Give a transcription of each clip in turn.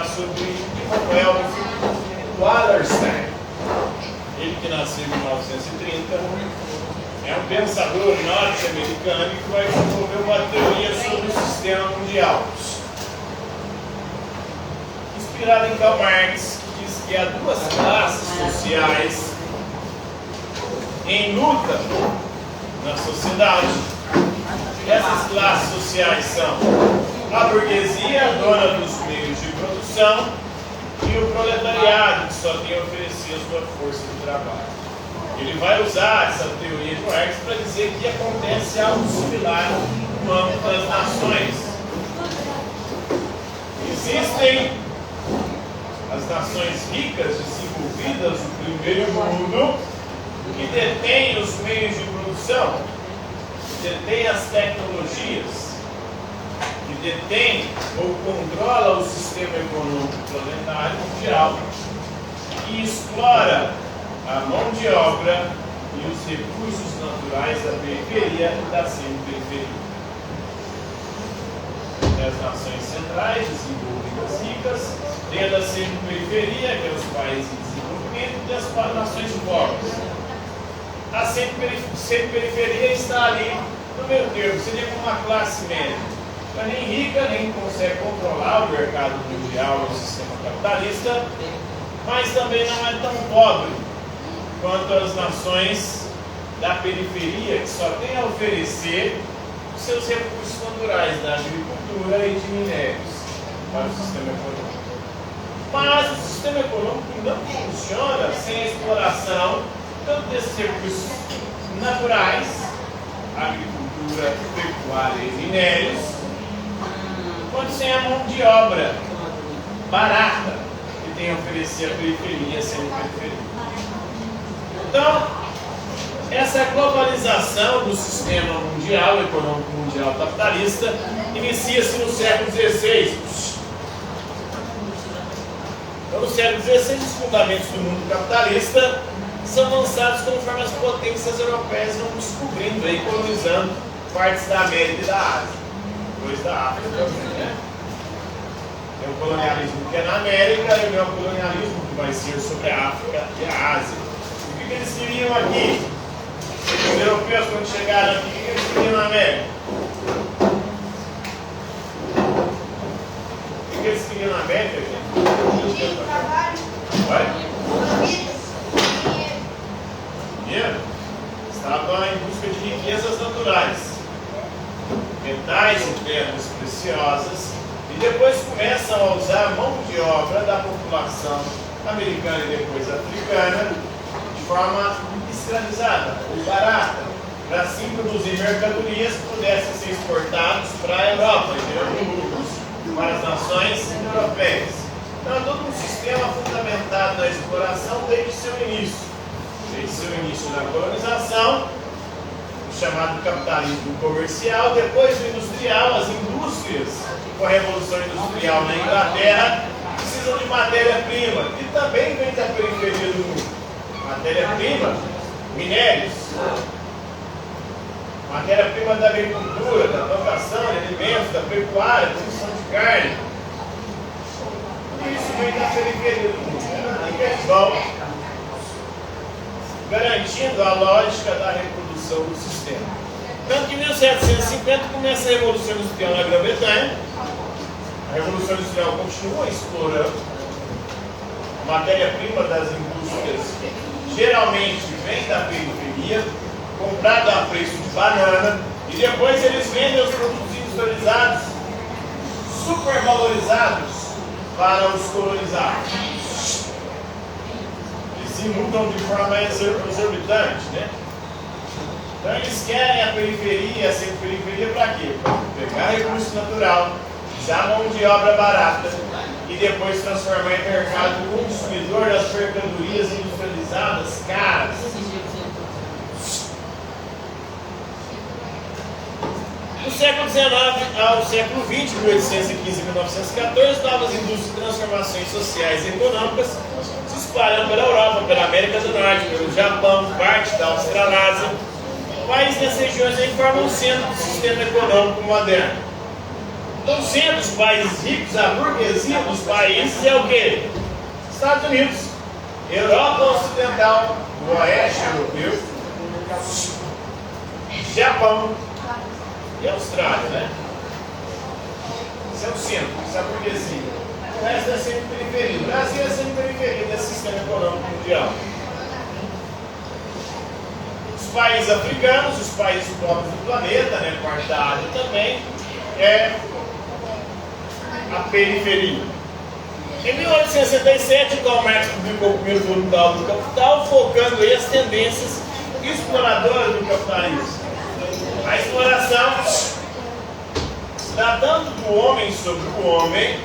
falar sobre Ralph Wallerstein. Ele que nasceu em 1930, é um pensador norte-americano que vai desenvolver uma teoria sobre o sistema mundial. Inspirado em Karl Marx, que diz que há duas classes sociais em luta na sociedade. Essas classes sociais são a burguesia, dona dos meios de produção, e o proletariado, que só tem a oferecer a sua força de trabalho. Ele vai usar essa teoria de Marx para dizer que acontece algo similar no âmbito das nações. Existem as nações ricas, desenvolvidas, o primeiro mundo, que detêm os meios de produção, que detêm as tecnologias, que detém ou controla o sistema econômico planetário mundial, que explora a mão de obra e os recursos naturais da periferia e da semi-periferia. As nações centrais, desenvolvidas, ricas, dentro da semi-periferia, que é os países em desenvolvimento, e as nações pobres. A semi-periferia está ali no meio termo, seria como uma classe média. Não é nem rica, nem consegue controlar o mercado mundial, o sistema capitalista, mas também não é tão pobre quanto as nações da periferia, que só tem a oferecer os seus recursos naturais da agricultura e de minérios para o sistema econômico. Mas o sistema econômico não funciona sem a exploração tanto desses recursos naturais, agricultura, pecuária e minérios, quanto sem a mão de obra barata que tem a oferecer a periferia, sendo periferia. Então, essa globalização do sistema mundial, econômico mundial capitalista, inicia-se no século XVI. Então, no século XVI, os fundamentos do mundo capitalista são lançados conforme as potências europeias vão descobrindo e colonizando partes da América e da Ásia. Depois da África também, né? Tem o colonialismo que é na América e o neocolonialismo que vai ser sobre a África e a Ásia. O que eles queriam aqui? Os europeus, quando chegaram aqui, o que eles queriam na América? O que eles queriam na América, gente? Vai? Dinheiro? Estavam em busca de riquezas naturais, metais e pedras preciosas, e depois começam a usar a mão de obra da população americana e depois africana de forma escravizada ou barata, para assim produzir mercadorias que pudessem ser exportadas para a Europa, gerando lucros para as nações europeias. Então é todo um sistema fundamentado na exploração desde seu início. Desde seu início na colonização, o chamado capitalismo comercial, depois do industrial, as indústrias, com a Revolução Industrial na Inglaterra, precisam de matéria-prima, que também vem da periferia do mundo. Matéria-prima, minérios, matéria-prima da agricultura, da plantação de alimentos, da pecuária, produção de carne. Tudo isso vem da periferia do mundo. E eles vão garantindo a lógica da reprodução do sistema. Tanto que em 1750 começa a Revolução Industrial na Grã-Bretanha. A Revolução Industrial continua explorando a matéria-prima das indústrias, geralmente vem da periferia, comprada a preço de banana, e depois eles vendem os produtos industrializados supervalorizados para os colonizados. Se mudam de forma exorbitante, né? Então eles querem a periferia, a semi-periferia para quê? Para pegar recurso natural, usar mão de obra barata e depois transformar em mercado consumidor das mercadorias industrializadas caras. Do século XIX ao século XX, 1815 e 1914, novas indústrias de transformações sociais e econômicas se espalham pela Europa, pela América do Norte, pelo Japão, parte da Australásia. Países dessas regiões aí formam o centro do sistema econômico moderno. Então, sendo os países ricos, a burguesia dos países é o quê? Estados Unidos, Europa Ocidental, o Oeste Europeu, Japão e Austrália, né? Esse é o centro, essa é a burguesia. O resto é sempre periferia. O Brasil é sempre periferia desse sistema econômico mundial. Os países africanos, os países pobres do planeta, né, parte da Ásia também, é a periferia. Em 1867, Karl Marx publicou o primeiro volume da Obra do Capital, focando aí as tendências exploradoras do capitalismo. A exploração dá tanto do homem sobre o homem,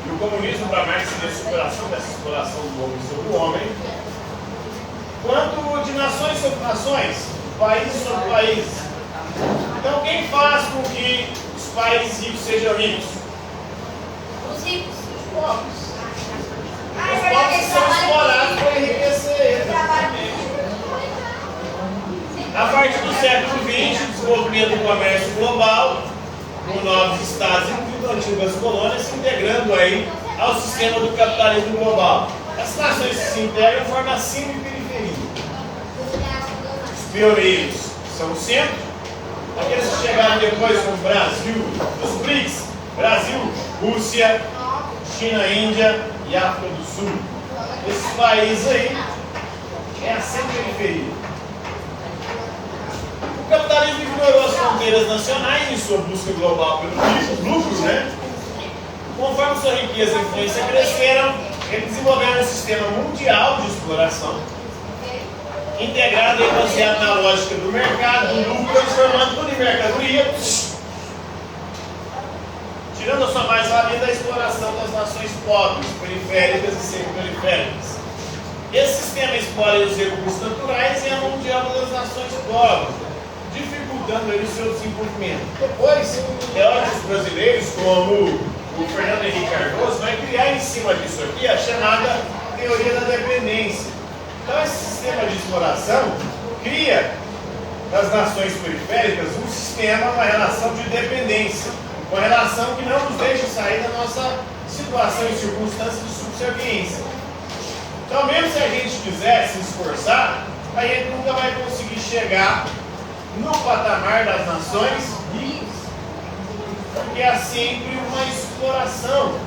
e o comunismo para Marx seria a superação dessa exploração do homem sobre o homem, quanto de nações sobre nações, países sobre países. Então, quem faz com que os países ricos sejam ricos? Os ricos. Os pobres. Os pobres são explorados para enriquecer eles. A partir do século XX, o desenvolvimento do comércio global, com novos estados e antigas colônias se integrando aí ao sistema do capitalismo global. As nações que se integram formam a cima e periferia. Os pioneiros são o centro, aqueles que chegaram depois como o Brasil, os BRICS, Brasil, Rússia, China, Índia e África do Sul. Esses países aí é a cima e periferia. O capitalismo ignorou as fronteiras nacionais em sua busca global pelo lucro, né? Conforme sua riqueza e influência cresceram, eles desenvolveram um sistema mundial de exploração, integrado e baseado na lógica do mercado, do lucro, transformando tudo em mercadoria, tirando a sua mais-valia da exploração das nações pobres, periféricas e semi-periféricas. Esse sistema explora os recursos naturais e a mão de obra das nações pobres, dificultando o seu desenvolvimento. Depois, teóricos brasileiros como o Fernando Henrique Cardoso vai criar em cima disso aqui a chamada teoria da dependência. Então, esse sistema de exploração cria das nações periféricas um sistema, uma relação de dependência, uma relação que não nos deixa sair da nossa situação e circunstância de subserviência. Então, mesmo se a gente quiser se esforçar, a gente nunca vai conseguir chegar no patamar das nações ricas, porque há sempre uma exploração,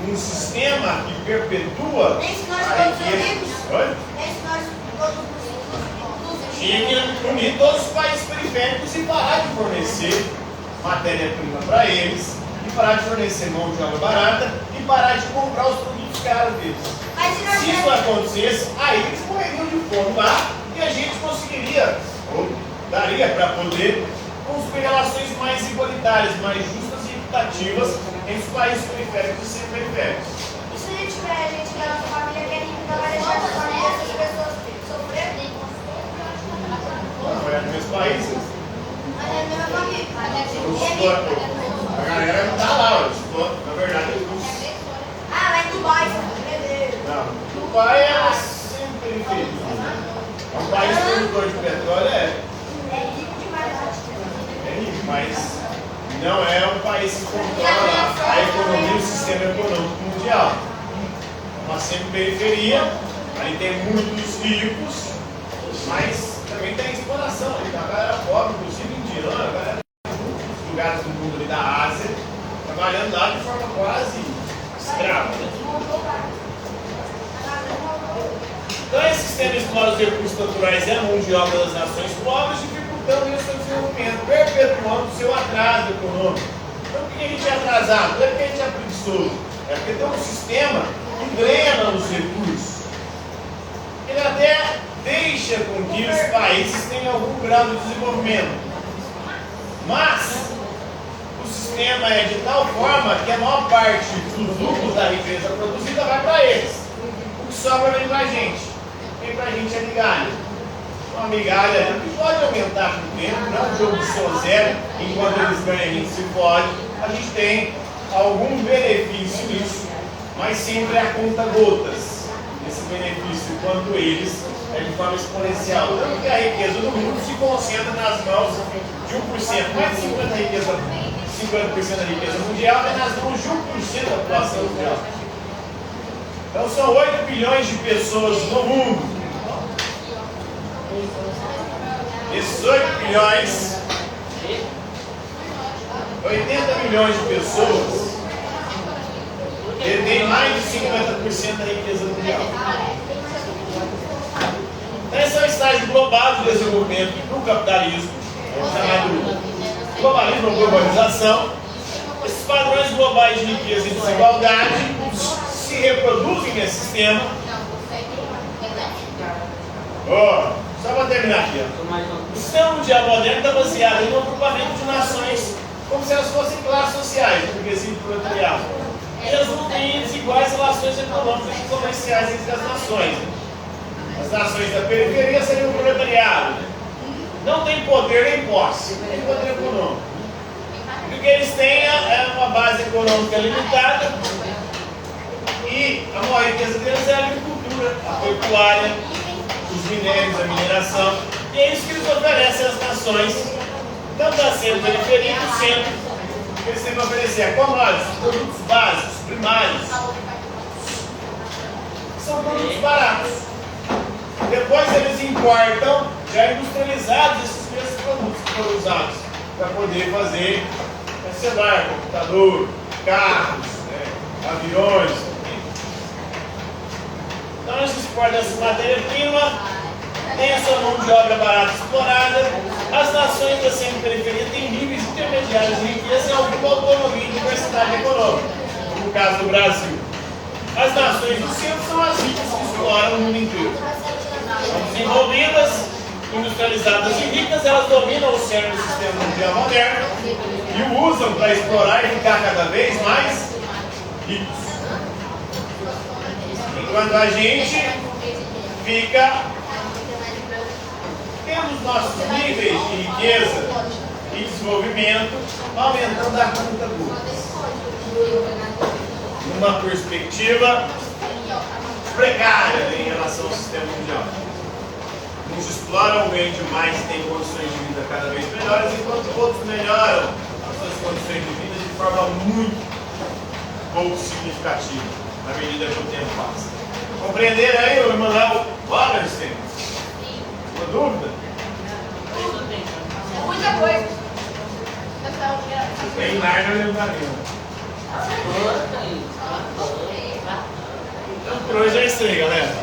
um sistema que perpetua a riqueza. Tinha que unir todos os países periféricos e parar de fornecer matéria-prima para eles, e parar de fornecer mão de obra barata e parar de comprar os produtos caros deles. Se isso acontecesse, aí eles morreriam de fome lá e a gente conseguiria, ou daria para poder construir relações mais igualitárias, mais justas e equitativas entre os países periféricos e semi-periféricos. E se a gente tiver gente da nossa família que é rica, não vai deixar de família essas pessoas sofrerem? Não é nos meus países. Mas é a mesma família. A galera não está lá, na verdade eles Ah, mas Dubai, beleza. não. Dubai é semi-periferia. É um país produtor de petróleo, É rico demais. é rico, mas não é um país que controla a economia e o sistema econômico mundial. É uma semi-periferia, aí tem muitos ricos, mas também tem exploração. Ali tem a galera pobre, inclusive indiana, a galera de muitos lugares do mundo ali da Ásia, trabalhando lá de forma quase escrava. Né? Então esse sistema explora os recursos naturais e a mão de obra das nações pobres, dificultando o seu desenvolvimento, perpetuando o seu atraso econômico. Então por que a gente é atrasado? Não é porque a gente é preguiçoso, é porque tem um sistema que drena os recursos. Ele até deixa com que os países tenham algum grau de desenvolvimento. Mas o sistema é de tal forma que a maior parte dos lucros da riqueza produzida vai para eles. O que sobra vem para a gente. Vem para a gente a migalha. Uma migalha que pode aumentar com o tempo, não é um jogo de só zero, enquanto eles ganham a gente se pode. A gente tem algum benefício nisso, mas sempre a conta gotas. Esse benefício, quanto eles, é de forma exponencial. Tanto que a riqueza do mundo se concentra nas mãos de 1%, mais de 50% da riqueza 50% da riqueza mundial, é nas mãos de 1% da população mundial. Então são 8 bilhões de pessoas no mundo. Esses 8 bilhões, 80 milhões de pessoas detêm mais de 50% da riqueza mundial. Então esse é o estágio global de desenvolvimento do capitalismo, chamado globalismo ou globalização. Esses padrões globais de riqueza e desigualdade se reproduzem nesse sistema. Só para terminar aqui. O sistema mundial moderno está baseado em um agrupamento de nações como se elas fossem classes sociais, do burguesia e proletariado. E resulta em desiguais relações econômicas e comerciais entre as nações. As nações da periferia seriam o proletariado. Não tem poder nem posse, não tem poder econômico. O que eles têm é uma base econômica limitada e a maior riqueza deles é a agricultura, a pecuária, os minérios, a mineração. E é isso que eles oferecem às nações, tanto a centro, periferia e do centro, que eles têm que oferecer commodities, produtos básicos, primários. São produtos baratos. Depois eles importam já industrializados esses mesmos produtos que foram usados para poder fazer celular, computador, carros, aviões. Então eles exportam essa matéria-prima, tem a sua mão de obra barata explorada. As nações da centro-periferia têm níveis intermediários de riqueza e alguma autonomia e diversidade econômica, no caso do Brasil. As nações do centro são as ricas que exploram o mundo inteiro. São desenvolvidas, industrializadas e ricas, elas dominam o cerne do sistema mundial moderno e o usam para explorar e ficar cada vez mais ricos. Enquanto a gente fica tendo os nossos níveis de riqueza e desenvolvimento aumentando a conta gotas. Numa perspectiva precária em relação ao sistema mundial. Uns exploram o meio demais e têm condições de vida cada vez melhores, enquanto outros melhoram as suas condições de vida de forma muito pouco significativa, na medida que o tempo passa. Compreenderam aí o Emanuel Wallerstein? Uma dúvida? Muita coisa. Tem Narnia e Varinha. Então por hoje é isso aí, galera.